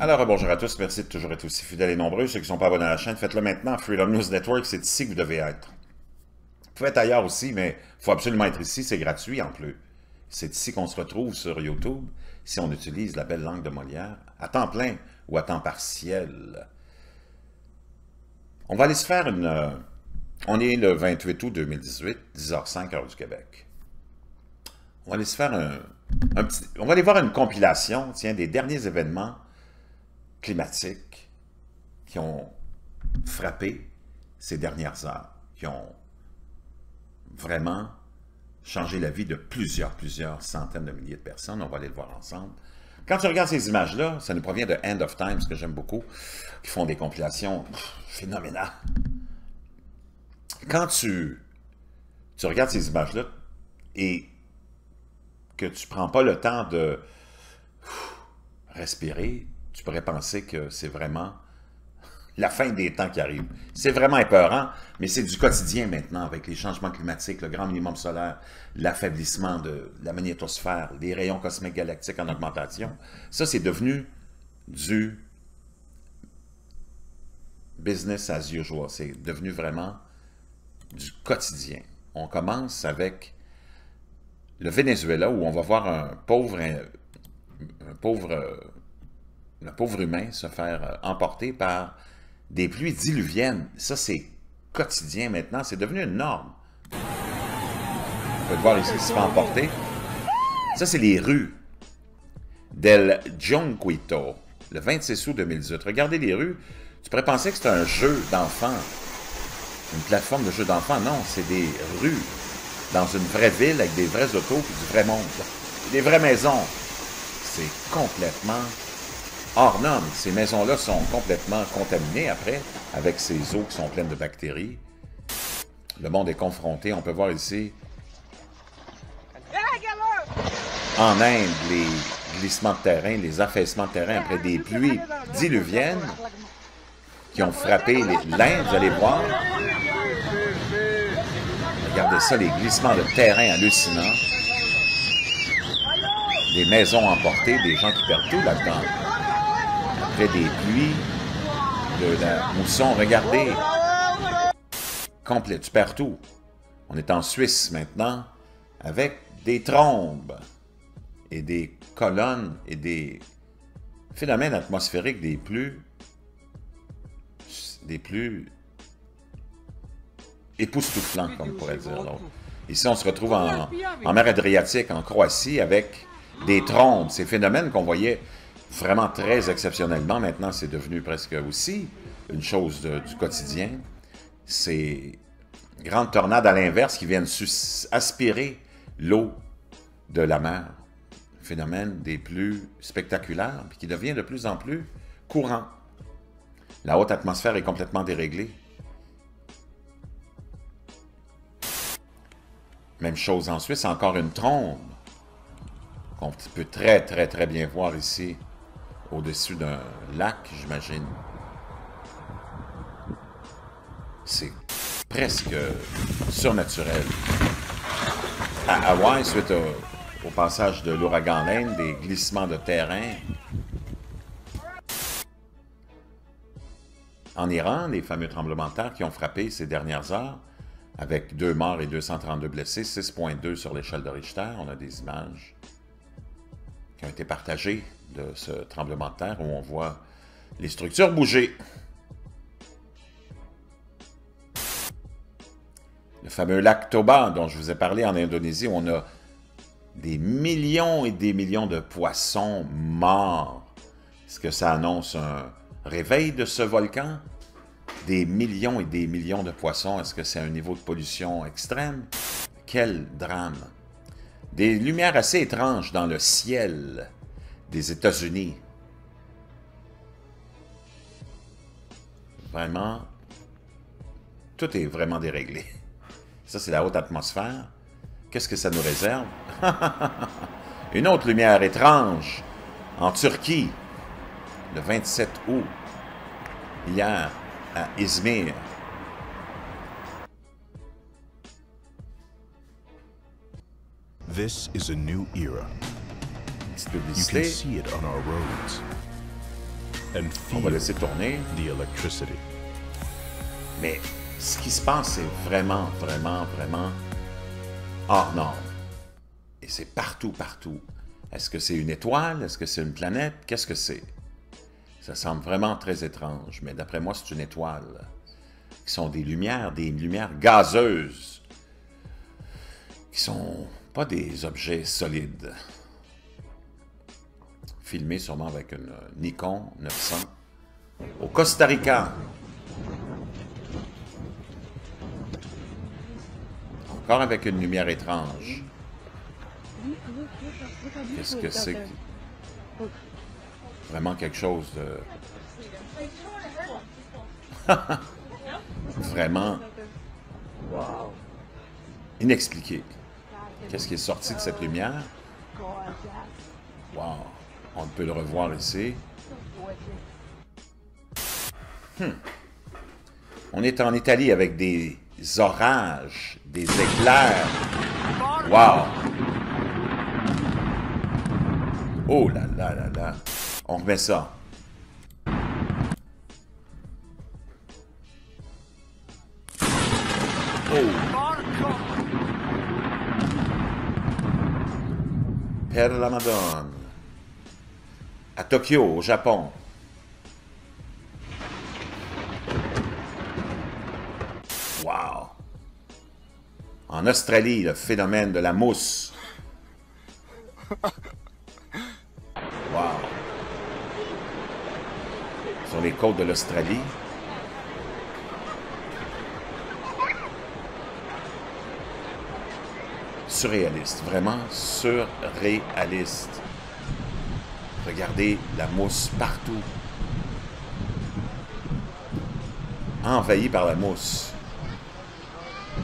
Alors, bonjour à tous, merci de toujours être aussi fidèles et nombreux. Ceux qui ne sont pas abonnés à la chaîne, faites-le maintenant. Freedom News Network, c'est ici que vous devez être. Vous pouvez être ailleurs aussi, mais il faut absolument être ici, c'est gratuit en plus. C'est ici qu'on se retrouve sur YouTube, si on utilise la belle langue de Molière, à temps plein ou à temps partiel. On va aller se faire une... On est le 28 août 2018, 10h05, heure du Québec. On va aller se faire un petit... On va aller voir une compilation, tiens, des derniers événements climatiques qui ont frappé ces dernières heures, qui ont vraiment changé la vie de plusieurs centaines de milliers de personnes. On va aller le voir ensemble. Quand tu regardes ces images-là, ça nous provient de End of Times, que j'aime beaucoup, qui font des compilations phénoménales. Quand tu regardes ces images-là et que tu ne prends pas le temps de respirer, tu pourrais penser que c'est vraiment la fin des temps qui arrive. C'est vraiment épeurant, mais c'est du quotidien maintenant avec les changements climatiques, le grand minimum solaire, l'affaiblissement de la magnétosphère, les rayons cosmiques galactiques en augmentation. Ça, c'est devenu du business as usual. C'est devenu vraiment du quotidien. On commence avec le Venezuela, où on va voir un pauvre humain se faire emporter par des pluies diluviennes. Ça, c'est quotidien maintenant. C'est devenu une norme. Vous pouvez voir ici, il se fait emporter. Ça, c'est les rues d'El Jonquito, le 26 août 2018. Regardez les rues. Tu pourrais penser que c'est un jeu d'enfant. une plateforme de jeu d'enfants. Non, c'est des rues dans une vraie ville avec des vrais autos et du vrai monde. Des vraies maisons. C'est complètement hors norme. Ces maisons-là sont complètement contaminées après, avec ces eaux qui sont pleines de bactéries. Le monde est confronté. On peut voir ici, en Inde, les glissements de terrain, les affaissements de terrain après des pluies diluviennes qui ont frappé l'Inde, vous allez voir. Regardez ça, les glissements de terrain hallucinants. Des maisons emportées, des gens qui perdent tout là-dedans. Après des pluies, de la mousson, regardez. Complet, tu perds tout. On est en Suisse maintenant, avec des trombes et des colonnes et des phénomènes atmosphériques des plus époustouflants, comme on pourrait dire. Donc, ici, on se retrouve en mer Adriatique, en Croatie, avec des trombes. Ces phénomènes qu'on voyait vraiment très exceptionnellement, maintenant, c'est devenu presque aussi une chose du quotidien. Ces grandes tornades à l'inverse qui viennent aspirer l'eau de la mer. Phénomène des plus spectaculaires, puis qui devient de plus en plus courant. La haute atmosphère est complètement déréglée. Même chose en Suisse, encore une trombe qu'on peut très, très, très bien voir ici, au-dessus d'un lac, j'imagine. C'est presque surnaturel. À Hawaï, suite au passage de l'ouragan Laine, des glissements de terrain. En Iran, les fameux tremblements de terre qui ont frappé ces dernières heures, avec 2 morts et 232 blessés, 6,2 sur l'échelle de Richter. On a des images qui ont été partagées de ce tremblement de terre où on voit les structures bouger. Le fameux lac Toba dont je vous ai parlé en Indonésie, où on a des millions et des millions de poissons morts. Est-ce que ça annonce un réveil de ce volcan? Des millions et des millions de poissons, est-ce que c'est un niveau de pollution extrême? Quel drame! Des lumières assez étranges dans le ciel des États-Unis. Vraiment, tout est vraiment déréglé. Ça, c'est la haute atmosphère. Qu'est-ce que ça nous réserve? Une autre lumière étrange en Turquie, le 27 août, hier, à Izmir. This is a new era. Petite You can publicité. see it on our roads and On va feel laisser tourner. the electricity. Mais ce qui se passe, c'est vraiment, vraiment, vraiment hors norme. Et c'est partout, partout. Est-ce que c'est une étoile? Est-ce que c'est une planète? Qu'est-ce que c'est? Ça semble vraiment très étrange, mais d'après moi, c'est une étoile. Qui sont des lumières gazeuses, qui sont pas des objets solides. Filmé sûrement avec une Nikon 900 au Costa Rica. Encore avec une lumière étrange. Qu'est-ce que c'est? Vraiment quelque chose de... Vraiment inexpliqué. Qu'est-ce qui est sorti de cette lumière? Wow! On peut le revoir ici. On est en Italie avec des orages, des éclairs. Wow! Oh là là là là! On remet ça. Oh! Per la Madone. À Tokyo, au Japon. Wow! En Australie, le phénomène de la mousse. Wow! Sur les côtes de l'Australie. surréaliste, vraiment surréaliste. Regardez la mousse partout. Envahi par la mousse.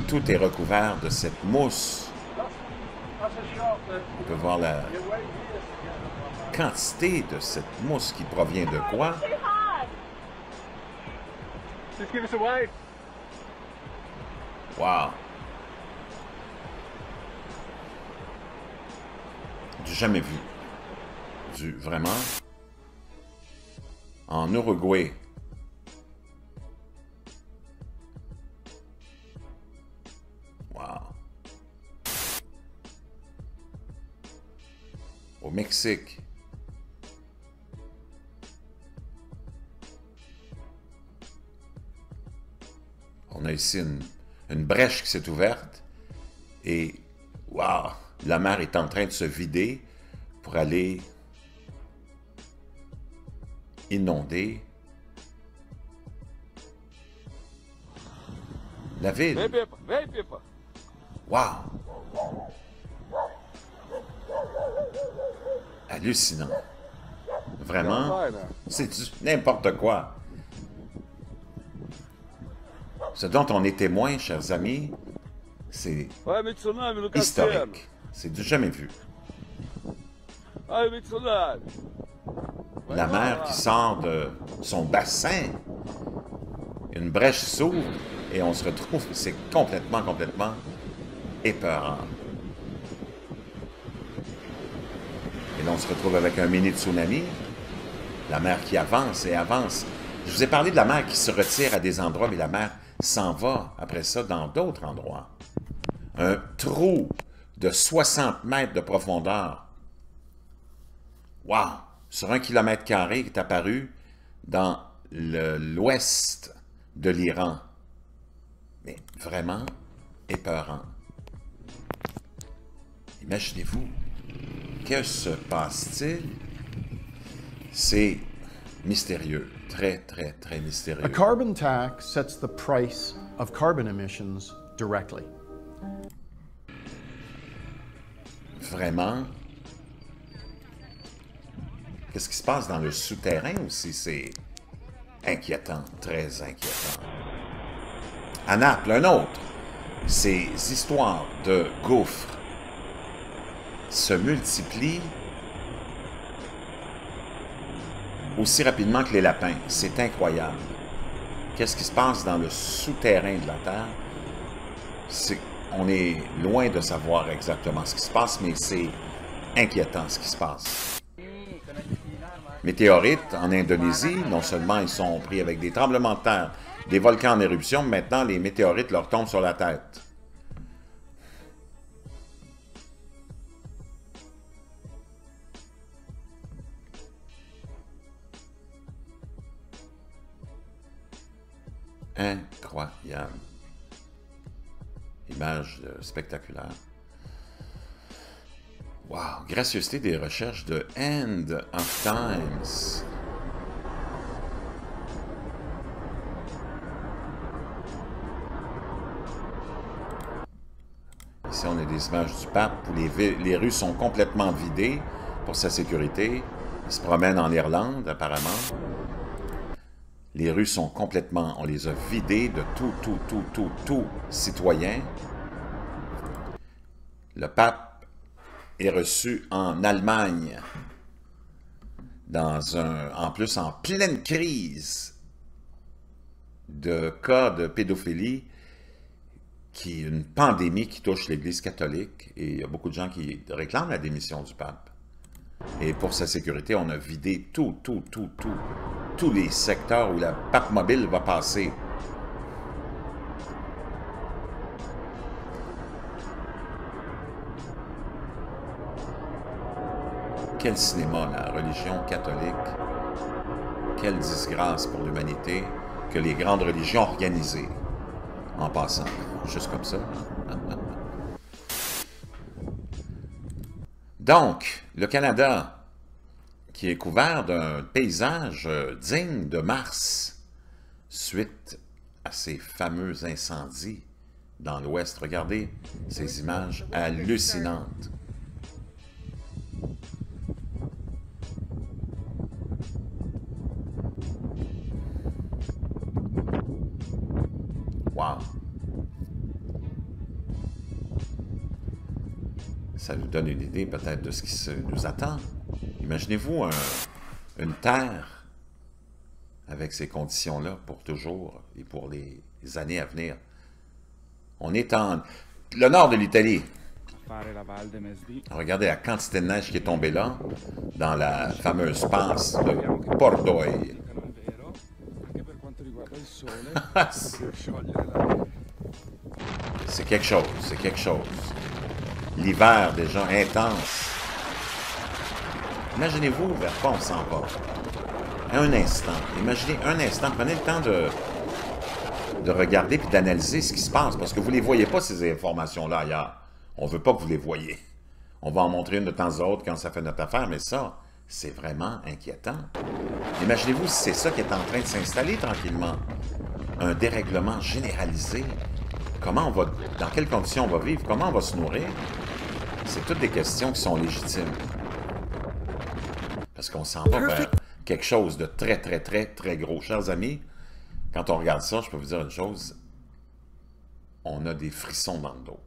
Tout est recouvert de cette mousse. On peut voir la quantité de cette mousse qui provient de quoi? Wow! Du jamais vu. Du vraiment. En Uruguay. Wow. Au Mexique. On a ici une brèche qui s'est ouverte et, wow, la mer est en train de se vider pour aller inonder la ville. Wow! Hallucinant. Vraiment, c'est n'importe quoi. Ce dont on est témoin, chers amis, c'est historique. C'est du jamais vu. La mer qui sort de son bassin, une brèche s'ouvre et on se retrouve, c'est complètement épeurant. Et là, on se retrouve avec un mini tsunami, la mer qui avance et avance. Je vous ai parlé de la mer qui se retire à des endroits, mais la mer s'en va après ça dans d'autres endroits. Un trou de 60 mètres de profondeur. Wow! Sur 1 kilomètre carré qui est apparu dans l'ouest de l'Iran. Mais vraiment épeurant. Imaginez-vous, que se passe-t-il? C'est mystérieux, très mystérieux. A carbon tax sets the price of carbon emissions directly. Vraiment. Qu'est-ce qui se passe dans le souterrain aussi? C'est inquiétant, très inquiétant. À Naples, un autre. Ces histoires de gouffres se multiplient aussi rapidement que les lapins. C'est incroyable. Qu'est-ce qui se passe dans le souterrain de la Terre? On est loin de savoir exactement ce qui se passe, mais c'est inquiétant ce qui se passe. Météorites en Indonésie, non seulement ils sont pris avec des tremblements de terre, des volcans en éruption, mais maintenant les météorites leur tombent sur la tête. Incroyable. Image spectaculaire. Wow! Gracieuseté des recherches de End of Times. Ici, on a des images du pape où les rues sont complètement vidées pour sa sécurité. Il se promène en Irlande, apparemment. Les rues sont complètement... On les a vidées de tout citoyen. Le pape est reçu en Allemagne, en plus en pleine crise de cas de pédophilie, qui est une pandémie qui touche l'Église catholique, et il y a beaucoup de gens qui réclament la démission du pape. Et pour sa sécurité, on a vidé tous les secteurs où la pape mobile va passer. Quel cinéma, la religion catholique. Quelle disgrâce pour l'humanité que les grandes religions organisées. En passant, juste comme ça. Donc, le Canada, qui est couvert d'un paysage digne de Mars, suite à ces fameux incendies dans l'Ouest. Regardez ces images hallucinantes. Wow! Ça nous donne une idée peut-être de ce qui nous attend. Imaginez-vous une Terre avec ces conditions-là pour toujours et pour les années à venir. On est en... Le nord de l'Italie. Regardez la quantité de neige qui est tombée là, dans la fameuse passe de Pordoi. C'est quelque chose, c'est quelque chose. L'hiver déjà intense. Imaginez-vous vers quoi on s'en va. Un instant, imaginez un instant, prenez le temps de regarder puis d'analyser ce qui se passe, parce que vous ne les voyez pas, ces informations-là, ailleurs. On ne veut pas que vous les voyez. On va en montrer une de temps à autre quand ça fait notre affaire, mais ça, c'est vraiment inquiétant. Imaginez-vous si c'est ça qui est en train de s'installer tranquillement. Un dérèglement généralisé. Comment on va, dans quelles conditions on va vivre? Comment on va se nourrir? C'est toutes des questions qui sont légitimes. Parce qu'on s'en va vers quelque chose de très, très, très, très gros. Chers amis, quand on regarde ça, je peux vous dire une chose, on a des frissons dans le dos.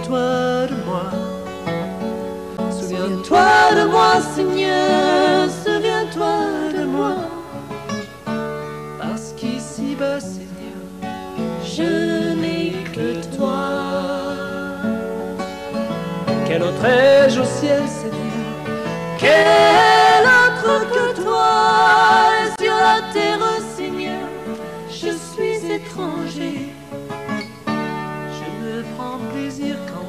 souviens-toi de moi. Souviens-toi de moi, Seigneur, souviens-toi de moi. Parce qu'ici-bas, Seigneur, je n'ai que toi. Quel autre ai-je au ciel, Seigneur? Quel autre que toi? Et sur la terre, Seigneur, je suis étranger. Je ne prends plaisir qu'en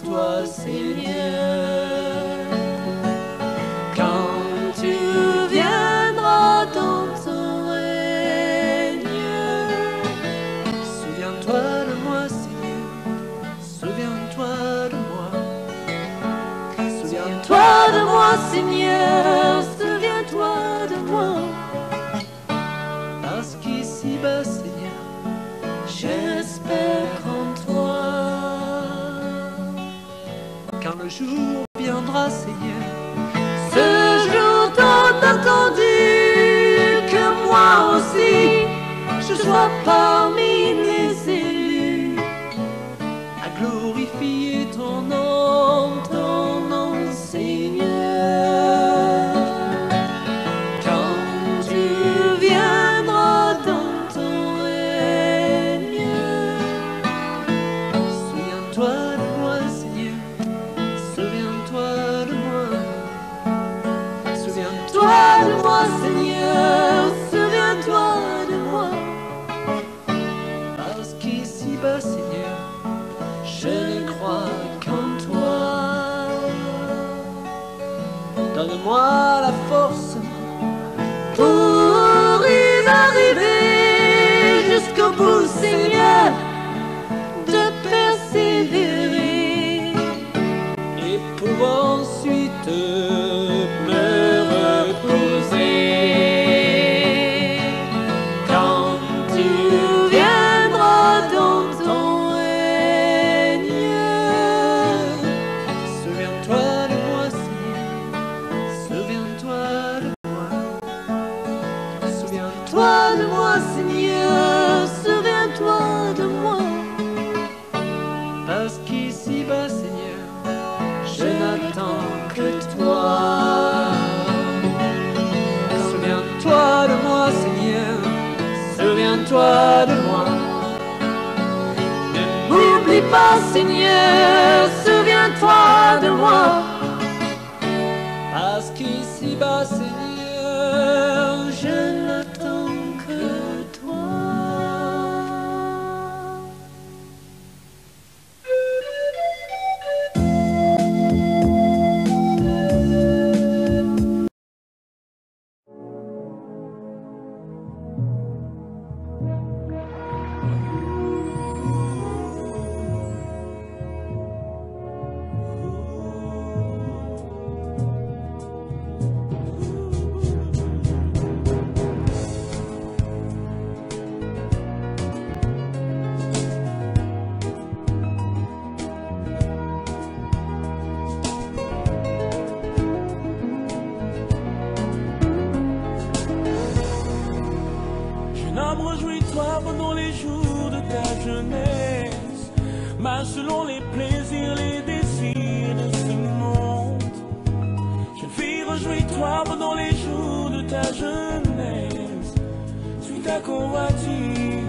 toi, Seigneur. Quand tu viendras dans ton règne, souviens-toi de moi, Seigneur, souviens-toi de moi. Souviens-toi de moi, Seigneur, souviens-toi de moi. Parce qu'ici-bas, Seigneur, j'espère en toi. Quand le jour viendra, Seigneur, ce jour tant attendu, que moi aussi je sois parmi les élus, à glorifier ton nom, Seigneur. Quand tu viendras dans ton règne, souviens-toi de moi, Seigneur, souviens-toi de moi. Souviens-toi de moi, Seigneur, souviens-toi de moi. Parce qu'ici-bas, Seigneur, je ne crois qu'en toi. Donne-moi la force pour y arriver jusqu'au bout, Seigneur, de persévérer et pour ensuite me reposer. Quand tu viendras dans ton règne, souviens-toi de moi, Seigneur, souviens-toi de moi. Souviens-toi de moi, Seigneur, souviens-toi de moi. Parce qu'ici-bas, Seigneur, je n'attends que toi. Souviens-toi de moi, Seigneur, souviens-toi de moi. Ne m'oublie pas, Seigneur, souviens-toi de moi. Parce qu'ici-bas, Seigneur, je n'attends que toi. Jeune homme, réjouis-toi pendant les jours de ta jeunesse. Marche selon les plaisirs, les désirs de ce monde. Jeune fille, réjouis-toi pendant les jours de ta jeunesse. Suis ta convoitise.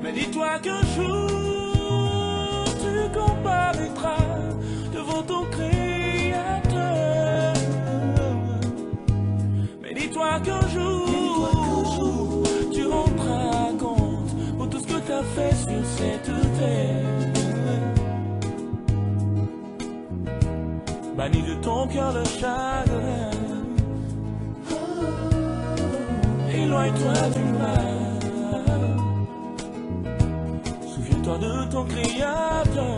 Mais dis-toi qu'un jour tu comparaîtras devant ton Créateur. Mais dis-toi qu'un jour tu rendras compte pour tout ce que tu as fait sur cette terre. Bannis de ton cœur le chagrin. Éloigne-toi du mal. Souviens-toi de ton Créateur.